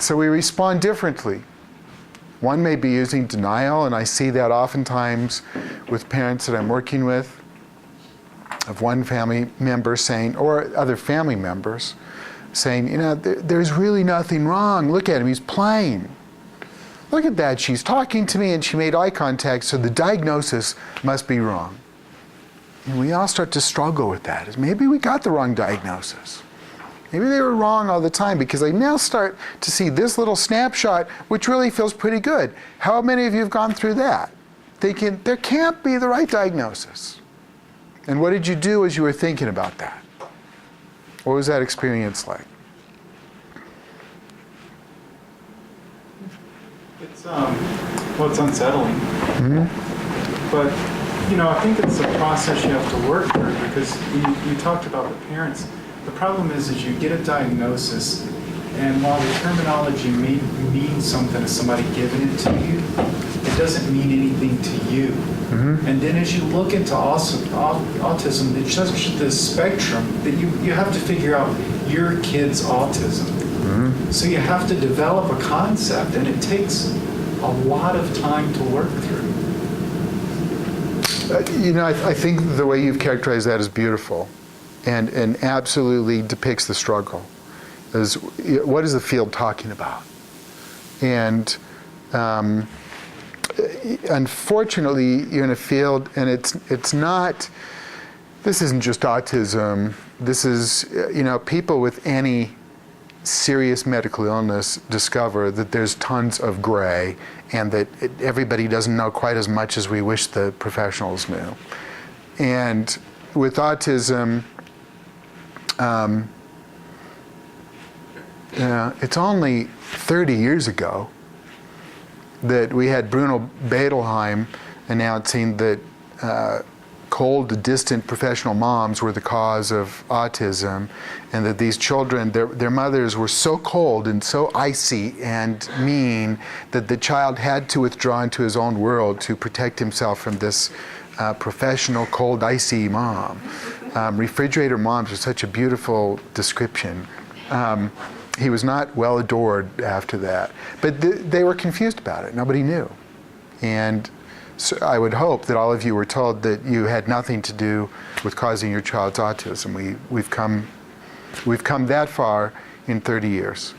So we respond differently. One may be using denial, and I see that oftentimes with parents that I'm working with, of one family member saying, or other family members, saying, you know, there's really nothing wrong. Look at him, he's playing. Look at that, she's talking to me and she made eye contact, so the diagnosis must be wrong. And we all start to struggle with that. Is maybe we got the wrong diagnosis. Maybe they were wrong all the time, because I now start to see this little snapshot, which really feels pretty good. How many of you have gone through that? Thinking, there can't be the right diagnosis. And what did you do as you were thinking about that? What was that experience like? It's unsettling. Mm-hmm. But, you know, I think it's a process you have to work through, because you talked about the parents. The problem is you get a diagnosis, and while the terminology may mean something to somebody giving it to you, it doesn't mean anything to you. Mm-hmm. And then as you look into autism, it's just the spectrum that you have to figure out your kid's autism. Mm-hmm. So you have to develop a concept, and it takes a lot of time to work through. You know, I think the way you've characterized that is beautiful, and absolutely depicts the struggle. Is what is the field talking about? And unfortunately, you're in a field, and it's not. This isn't just autism. This is, you know, people with any serious medical illness discover that there's tons of gray, and that everybody doesn't know quite as much as we wish the professionals knew. And with autism, it's only 30 years ago that we had Bruno Bettelheim announcing that cold, distant professional moms were the cause of autism, and that these children, their mothers were so cold and so icy and mean that the child had to withdraw into his own world to protect himself from this professional, cold, icy mom. Refrigerator moms are such a beautiful description. He was not well adored after that. But they were confused about it. Nobody knew. And so I would hope that all of you were told that you had nothing to do with causing your child's autism. We've come that far in 30 years.